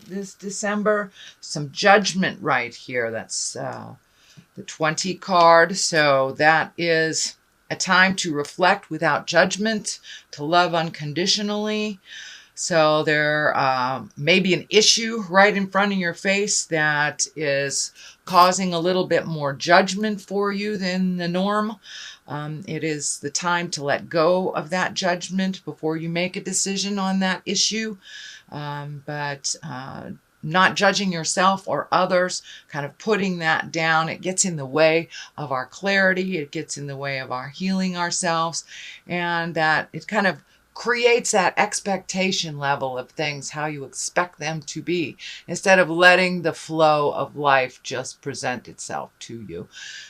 this December. Some judgment right here. That's the 20 card. So that is a time to reflect without judgment, to love unconditionally. So there may be an issue right in front of your face that is causing a little bit more judgment for you than the norm. It is the time to let go of that judgment before you make a decision on that issue. But not judging yourself or others, kind of putting that down, it gets in the way of our clarity. It gets in the way of our healing ourselves, and that it kind of creates that expectation level of things, how you expect them to be, instead of letting the flow of life just present itself to you.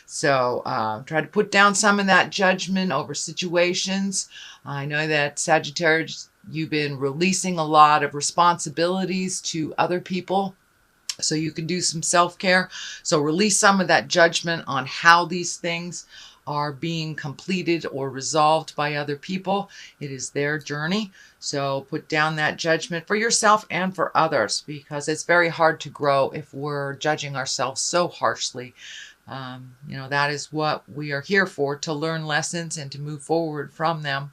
So try to put down some of that judgment over situations. I know that Sagittarius, you've been releasing a lot of responsibilities to other people, so you can do some self-care. So release some of that judgment on how these things are being completed or resolved by other people. It is their journey. So put down that judgment for yourself and for others, because it's very hard to grow if we're judging ourselves so harshly. That is what we are here for, to learn lessons and to move forward from them.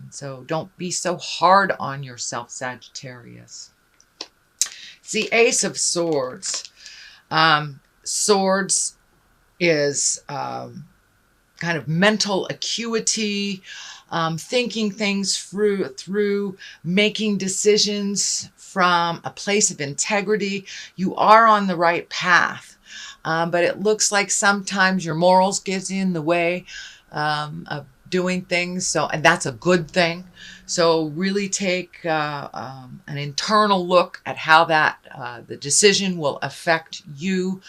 So don't be so hard on yourself, Sagittarius. It's the Ace of Swords. Swords is kind of mental acuity, thinking things through, making decisions from a place of integrity. You are on the right path, but it looks like sometimes your morals get in the way of doing things. And that's a good thing. So really take an internal look at how the decision will affect you.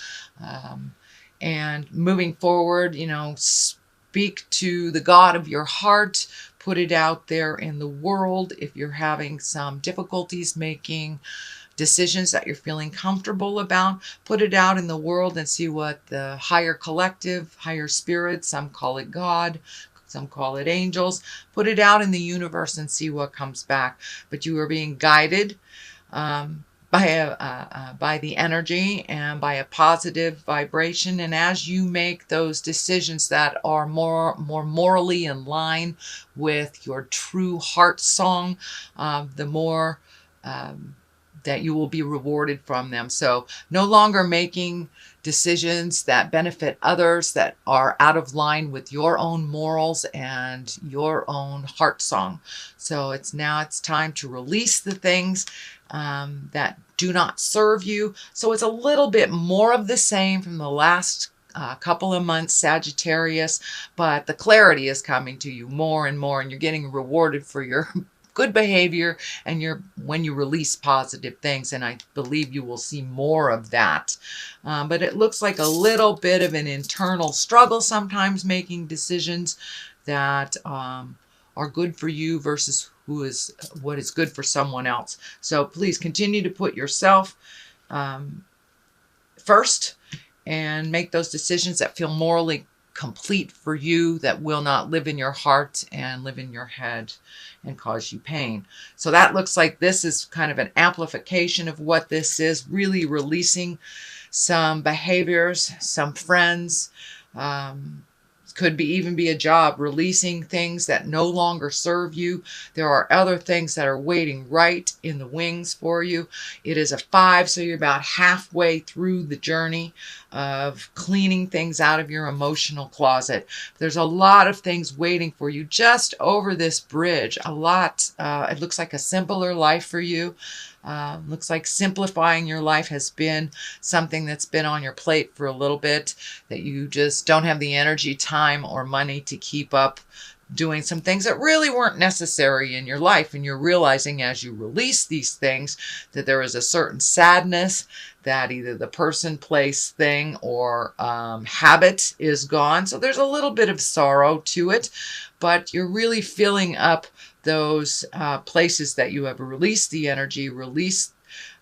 And moving forward, speak to the God of your heart, put it out there in the world. If you're having some difficulties making decisions that you're feeling comfortable about, put it out in the world and see what the higher collective, higher spirit, some call it God, some call it angels, put it out in the universe and see what comes back. But you are being guided by the energy and by a positive vibration. And as you make those decisions that are more morally in line with your true heart song, the more that you will be rewarded from them. So no longer making decisions that benefit others that are out of line with your own morals and your own heart song. So it's time to release the things that do not serve you. So it's a little bit more of the same from the last couple of months, Sagittarius, but the clarity is coming to you more and more, and you're getting rewarded for your good behavior and when you release positive things. And I believe you will see more of that. But it looks like a little bit of an internal struggle sometimes, making decisions that are good for you versus what is good for someone else. So please continue to put yourself first and make those decisions that feel morally complete for you, that will not live in your heart and live in your head and cause you pain. So that looks like this is kind of an amplification of what this is, really releasing some behaviors, some friends, could even be a job, releasing things that no longer serve you. There are other things that are waiting right in the wings for you. It is a 5, so you're about halfway through the journey of cleaning things out of your emotional closet. There's a lot of things waiting for you just over this bridge. A lot. It looks like a simpler life for you. Looks like simplifying your life has been something that's been on your plate for a little bit, that you just don't have the energy, time, or money to keep up doing some things that really weren't necessary in your life. And you're realizing as you release these things that there is a certain sadness that either the person, place, thing, or habit is gone. So there's a little bit of sorrow to it, but you're really filling up those places that you have released the energy, released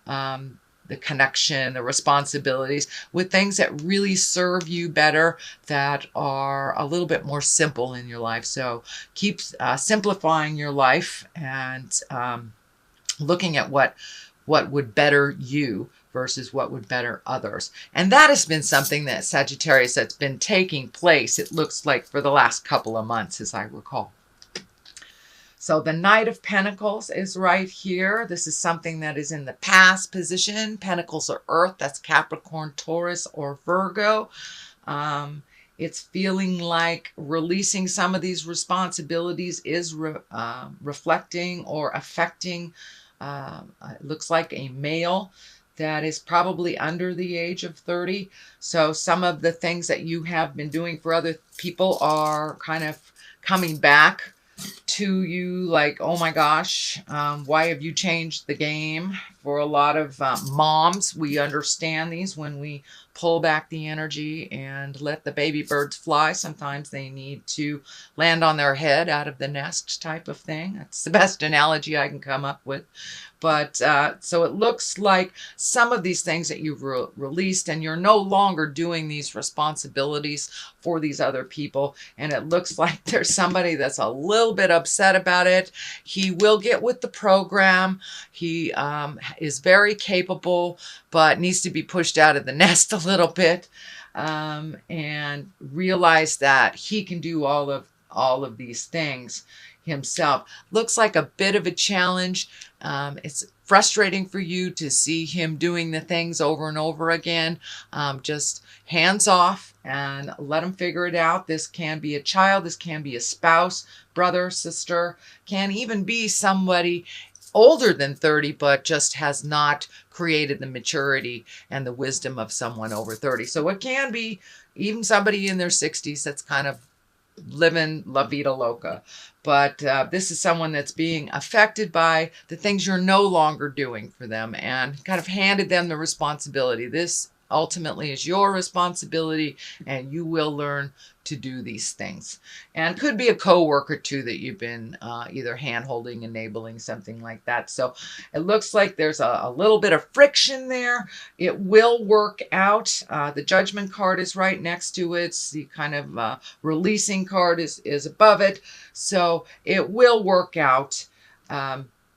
the connection, the responsibilities, with things that really serve you better, that are a little bit more simple in your life. So keep simplifying your life and looking at what what would better you versus what would better others. And that has been something that Sagittarius that's been taking place, it looks like, for the last couple of months, as I recall. So the Knight of Pentacles is right here. This is something that is in the past position. Pentacles are Earth. That's Capricorn, Taurus, or Virgo. It's feeling like releasing some of these responsibilities is reflecting or affecting, it looks like, a male that is probably under the age of 30. So some of the things that you have been doing for other people are kind of coming back to you, like, oh my gosh, why have you changed the game? For a lot of moms, we understand these when we pull back the energy and let the baby birds fly. Sometimes they need to land on their head out of the nest type of thing. That's the best analogy I can come up with. But so it looks like some of these things that you've released, and you're no longer doing these responsibilities for these other people. And it looks like there's somebody that's a little bit upset about it. He will get with the program. He is very capable, but needs to be pushed out of the nest a little bit, and realize that he can do all of these things himself. Looks like a bit of a challenge. It's frustrating for you to see him doing the things over and over again. Just hands off and let him figure it out. This can be a child. This can be a spouse, brother, sister, can even be somebody older than 30, but just has not created the maturity and the wisdom of someone over 30. So it can be even somebody in their 60s that's kind of living la vida loca. But this is someone that's being affected by the things you're no longer doing for them, and kind of handed them the responsibility. This ultimately is your responsibility, and you will learn to do these things. And could be a coworker too that you've been either hand-holding, enabling, something like that. So it looks like there's a little bit of friction there. It will work out. The Judgment card is right next to it. The kind of releasing card is above it. So it will work out.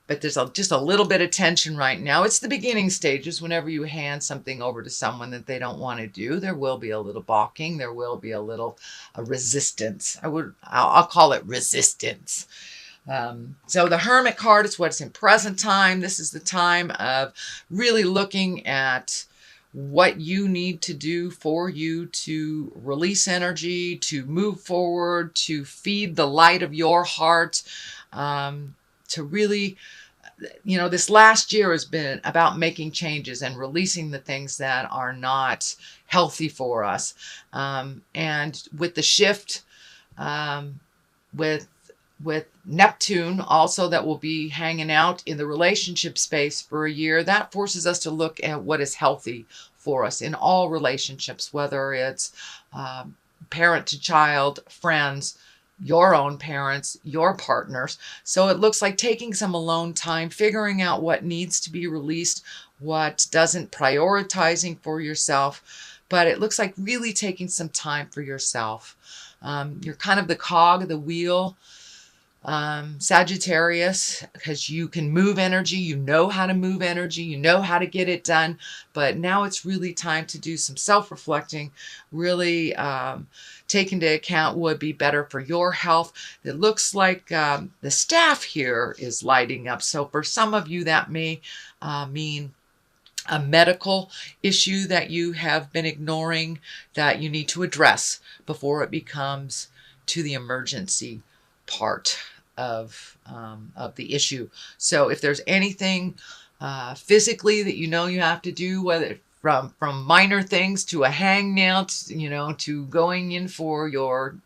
But there's just a little bit of tension right now. It's the beginning stages. Whenever you hand something over to someone that they don't want to do, there will be a little balking. There will be a little resistance. I'll call it resistance. So the Hermit card is what's in present time. This is the time of really looking at what you need to do for you to release energy, to move forward, to feed the light of your heart, to really, this last year has been about making changes and releasing the things that are not healthy for us. And with the shift, with Neptune also, that will be hanging out in the relationship space for a year, that forces us to look at what is healthy for us in all relationships, whether it's parent to child, friends, your own parents, your partners. So it looks like taking some alone time, figuring out what needs to be released, what doesn't, prioritizing for yourself. But it looks like really taking some time for yourself. You're kind of the cog of the wheel, Sagittarius, because you can move energy, you know how to move energy, you know how to get it done. But now it's really time to do some self-reflecting, really take into account what would be better for your health. It looks like the staff here is lighting up. So for some of you, that may mean a medical issue that you have been ignoring that you need to address before it becomes to the emergency part of the issue. So if there's anything physically that you have to do, whether from minor things to a hangnail, to going in for your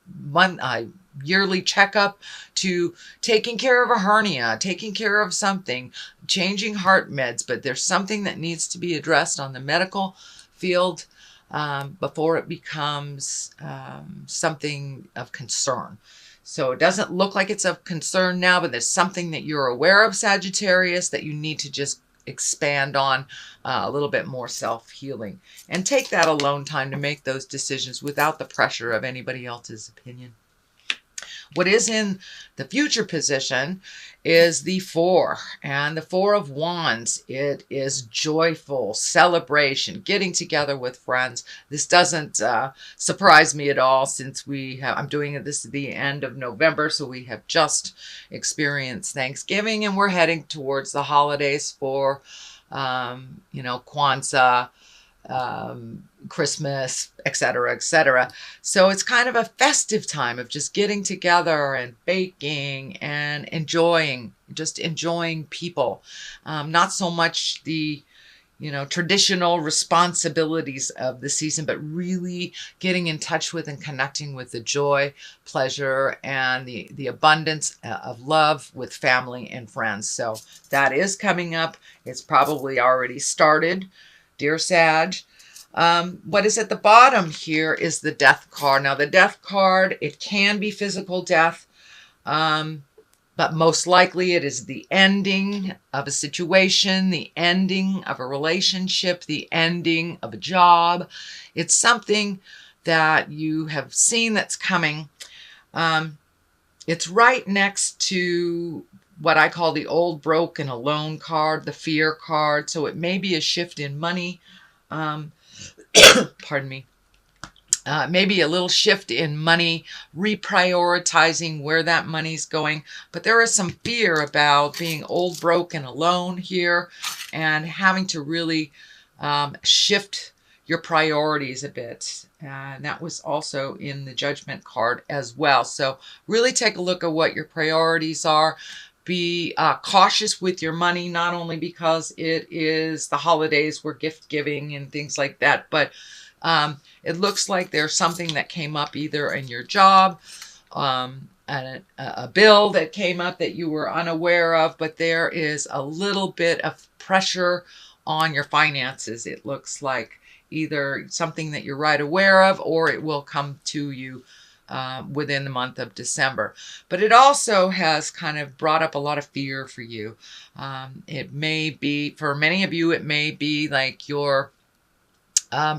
yearly checkup, to taking care of a hernia, taking care of something, changing heart meds, but there's something that needs to be addressed on the medical field before it becomes something of concern. So it doesn't look like it's of concern now, but there's something that you're aware of, Sagittarius, that you need to just expand on a little bit more self-healing. And take that alone time to make those decisions without the pressure of anybody else's opinion. What is in the future position is the Four, and the Four of Wands. It is joyful celebration, getting together with friends. This doesn't surprise me at all, since I'm doing this at the end of November, so we have just experienced Thanksgiving, and we're heading towards the holidays for, Kwanzaa, Christmas, etc., etc. So it's kind of a festive time of just getting together and baking and enjoying people. Not so much the, traditional responsibilities of the season, but really getting in touch with and connecting with the joy, pleasure, and the abundance of love with family and friends. So that is coming up. It's probably already started, dear Sag. What is at the bottom here is the Death card. Now, the Death card, it can be physical death, but most likely it is the ending of a situation, the ending of a relationship, the ending of a job. It's something that you have seen that's coming. It's right next to what I call the old, broke, and alone card, the Fear card. So it may be a shift in money. Pardon me. Maybe a little shift in money, reprioritizing where that money's going. But there is some fear about being old, broke, and alone here, and having to really shift your priorities a bit. And that was also in the Judgment card as well. So really take a look at what your priorities are. Be cautious with your money, not only because it is the holidays, we're gift giving and things like that, but it looks like there's something that came up either in your job, and a bill that came up that you were unaware of, but there is a little bit of pressure on your finances. It looks like either something that you're right aware of, or it will come to you within the month of December. But it also has kind of brought up a lot of fear for you. It may be, for many of you, it may be like your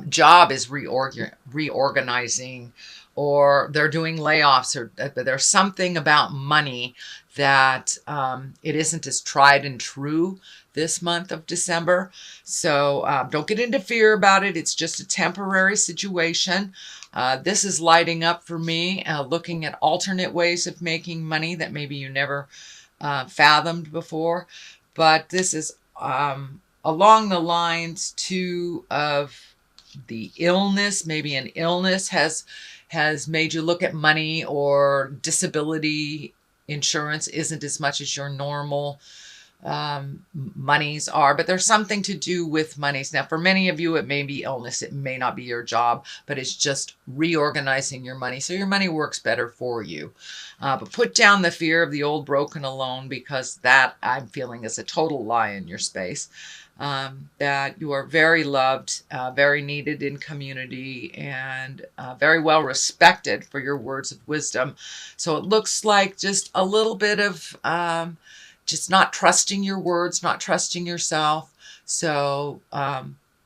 job is reorganizing, or they're doing layoffs, or there's something about money that it isn't as tried and true this month of December. So don't get into fear about it. It's just a temporary situation. This is lighting up for me, looking at alternate ways of making money that maybe you never fathomed before. But this is along the lines too of the illness. Maybe an illness has made you look at money, or disability insurance isn't as much as your normal monies are, but there's something to do with monies. Now, for many of you, it may be illness. It may not be your job, but it's just reorganizing your money so your money works better for you. But put down the fear of the old, broken, alone, because that, I'm feeling, is a total lie in your space. That you are very loved, very needed in community, and very well respected for your words of wisdom. So it looks like just a little bit of just not trusting your words, not trusting yourself. So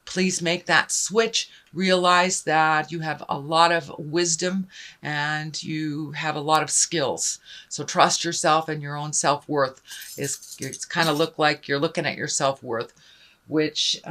please make that switch. Realize that you have a lot of wisdom and you have a lot of skills. So trust yourself and your own self-worth. It's kind of look like you're looking at your self-worth, which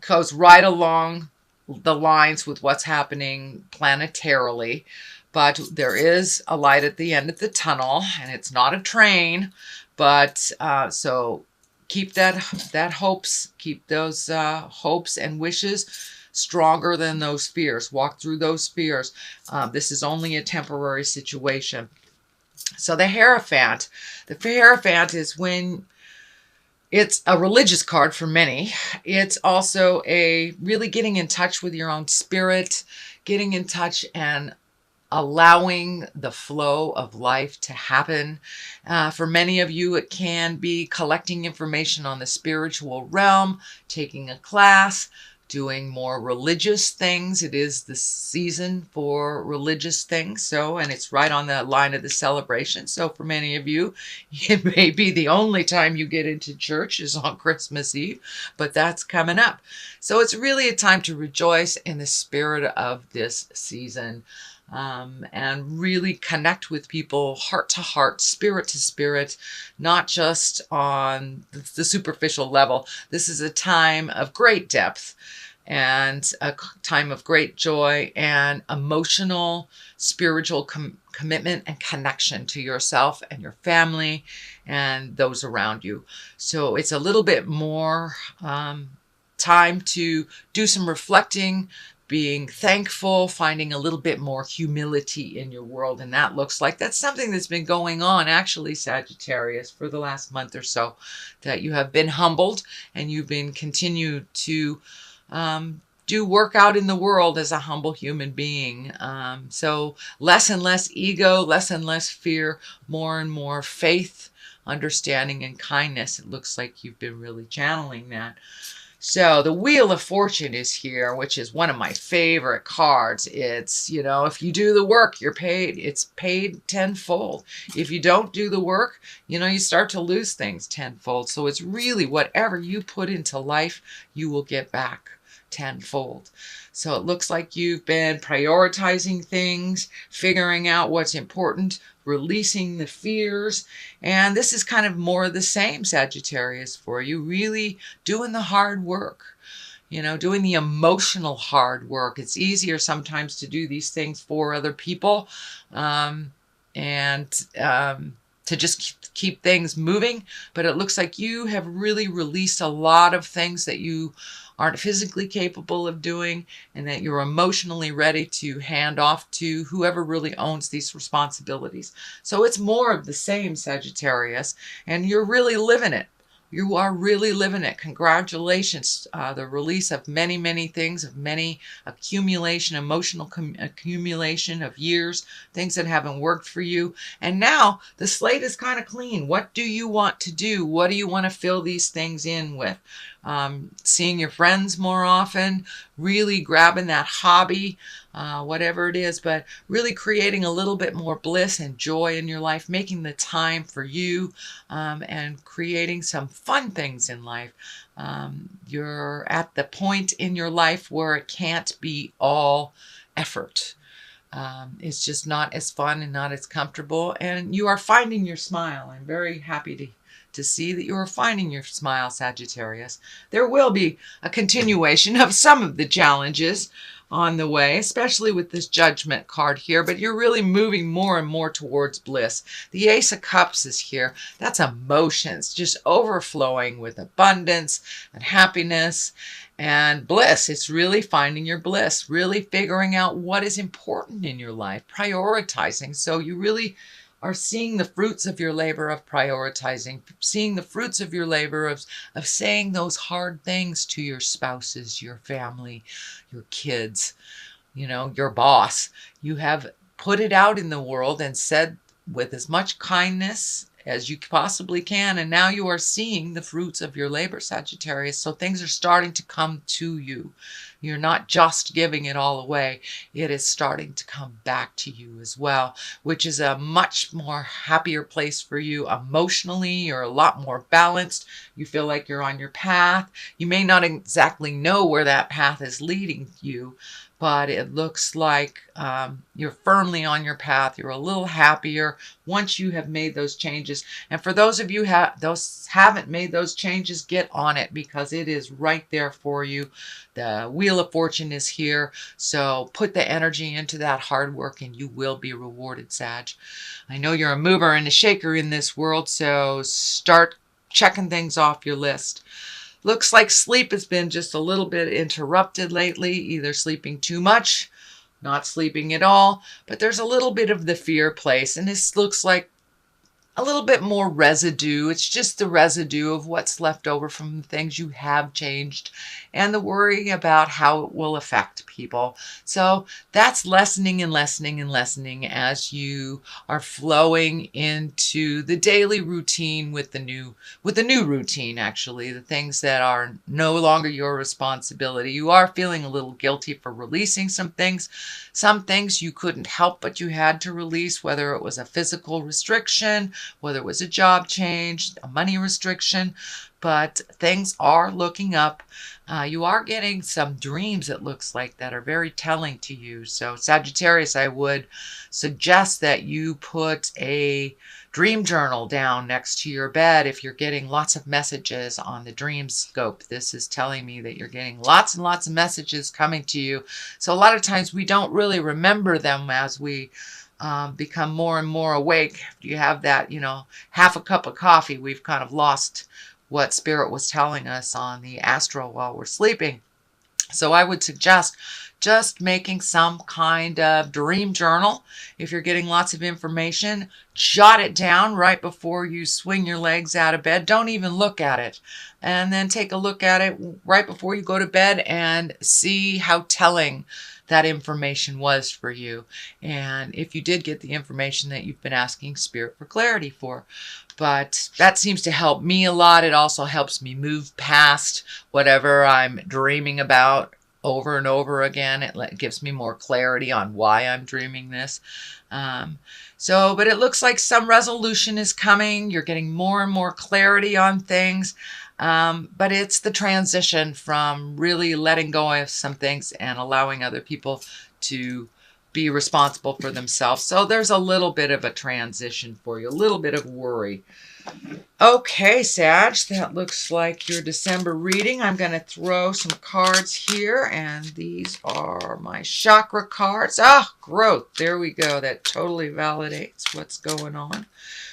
goes right along the lines with what's happening planetarily. But there is a light at the end of the tunnel, and it's not a train. But so keep that hopes, keep those hopes and wishes stronger than those fears. Walk through those fears. This is only a temporary situation. So the Hierophant. The Hierophant is when it's a religious card for many. It's also a really getting in touch with your own spirit, getting in touch and allowing the flow of life to happen. For many of you, it can be collecting information on the spiritual realm, taking a class, doing more religious things. It is the season for religious things. So, and it's right on the line of the celebration. So for many of you, it may be the only time you get into church is on Christmas Eve, but that's coming up. So it's really a time to rejoice in the spirit of this season. and really connect with people heart to heart, spirit to spirit, not just on the superficial level. This is a time of great depth and a time of great joy and emotional, spiritual commitment and connection to yourself and your family and those around you. So it's a little bit more time to do some reflecting, being thankful, finding a little bit more humility in your world. And that looks like that's something that's been going on, actually, Sagittarius, for the last month or so, that you have been humbled and you've been continued to do work out in the world as a humble human being. So less and less ego, less and less fear, more and more faith, understanding, and kindness. It looks like you've been really channeling that. So the Wheel of Fortune is here, which is one of my favorite cards. It's, if you do the work, you're paid. It's paid tenfold. If you don't do the work, you start to lose things tenfold. So it's really whatever you put into life, you will get back tenfold. So it looks like you've been prioritizing things, figuring out what's important, releasing the fears. And this is kind of more of the same, Sagittarius, for you, really doing the hard work, doing the emotional hard work. It's easier sometimes to do these things for other people and to just keep things moving. But it looks like you have really released a lot of things that you aren't physically capable of doing, and that you're emotionally ready to hand off to whoever really owns these responsibilities. So it's more of the same, Sagittarius, and you're really living it. You are really living it. Congratulations. The release of many, many things, of many accumulation, emotional accumulation of years, things that haven't worked for you. And now the slate is kind of clean. What do you want to do? What do you want to fill these things in with? Seeing your friends more often, really grabbing that hobby, whatever it is, but really creating a little bit more bliss and joy in your life, making the time for you, and creating some fun things in life. You're at the point in your life where it can't be all effort. It's just not as fun and not as comfortable, and you are finding your smile. I'm very happy to see that you are finding your smile, Sagittarius. There will be a continuation of some of the challenges on the way, especially with this Judgment card here, but you're really moving more and more towards bliss. The Ace of Cups is here. That's emotions, just overflowing with abundance and happiness and bliss. It's really finding your bliss, really figuring out what is important in your life, prioritizing. So you really are seeing the fruits of your labor of prioritizing, seeing the fruits of your labor of saying those hard things to your spouses, your family, your kids, your boss. You have put it out in the world and said with as much kindness as you possibly can, and now you are seeing the fruits of your labor, Sagittarius. So things are starting to come to you. You're not just giving it all away. It is starting to come back to you as well, which is a much more happier place for you emotionally. You're a lot more balanced. You feel like you're on your path. You may not exactly know where that path is leading you, but it looks like you're firmly on your path. You're a little happier once you have made those changes. And for those of you those haven't made those changes, get on it, because it is right there for you. The Wheel of Fortune is here. So put the energy into that hard work and you will be rewarded, Sag. I know you're a mover and a shaker in this world, so start checking things off your list. Looks like sleep has been just a little bit interrupted lately, either sleeping too much, not sleeping at all, but there's a little bit of the fear place, and this looks like a little bit more residue. It's just the residue of what's left over from the things you have changed and the worry about how it will affect people. So that's lessening and lessening and lessening as you are flowing into the daily routine with the new routine, actually, the things that are no longer your responsibility. You are feeling a little guilty for releasing some things. Some things you couldn't help but you had to release, whether it was a physical restriction, whether it was a job change, a money restriction. but things are looking up. You are getting some dreams, it looks like, that are very telling to you. So Sagittarius, I would suggest that you put a dream journal down next to your bed if you're getting lots of messages on the dream scope. This is telling me that you're getting lots and lots of messages coming to you. So a lot of times we don't really remember them as we become more and more awake. If you have that, half a cup of coffee, we've kind of lost what Spirit was telling us on the astral while we're sleeping. So I would suggest just making some kind of dream journal. If you're getting lots of information, jot it down right before you swing your legs out of bed. Don't even look at it. And then take a look at it right before you go to bed and see how telling that information was for you. And if you did get the information that you've been asking Spirit for clarity for. But that seems to help me a lot. It also helps me move past whatever I'm dreaming about over and over again. It gives me more clarity on why I'm dreaming this. But it looks like some resolution is coming. You're getting more and more clarity on things. But it's the transition from really letting go of some things and allowing other people to be responsible for themselves. So there's a little bit of a transition for you, a little bit of worry. Okay, Sag, that looks like your December reading. I'm going to throw some cards here, and these are my chakra cards. Growth. There we go. That totally validates what's going on.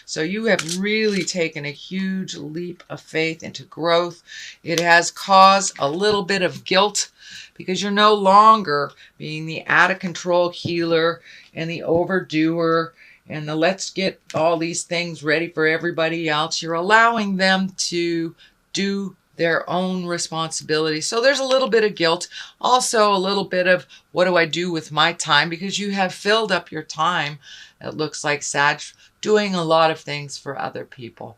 So you have really taken a huge leap of faith into growth. It has caused a little bit of guilt because you're no longer being the out-of-control healer and the overdoer and the let's get all these things ready for everybody else. You're allowing them to do their own responsibility. So there's a little bit of guilt. Also a little bit of what do I do with my time, because you have filled up your time, it looks like, Sag, doing a lot of things for other people.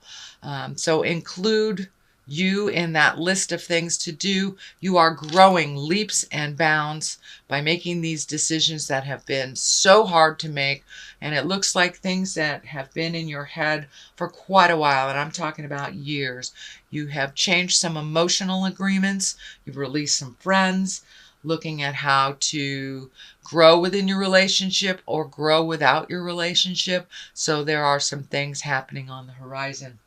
So include you in that list of things to do. You are growing leaps and bounds by making these decisions that have been so hard to make. And it looks like things that have been in your head for quite a while, and I'm talking about years. You have changed some emotional agreements. You've released some friends, looking at how to grow within your relationship or grow without your relationship. So there are some things happening on the horizon.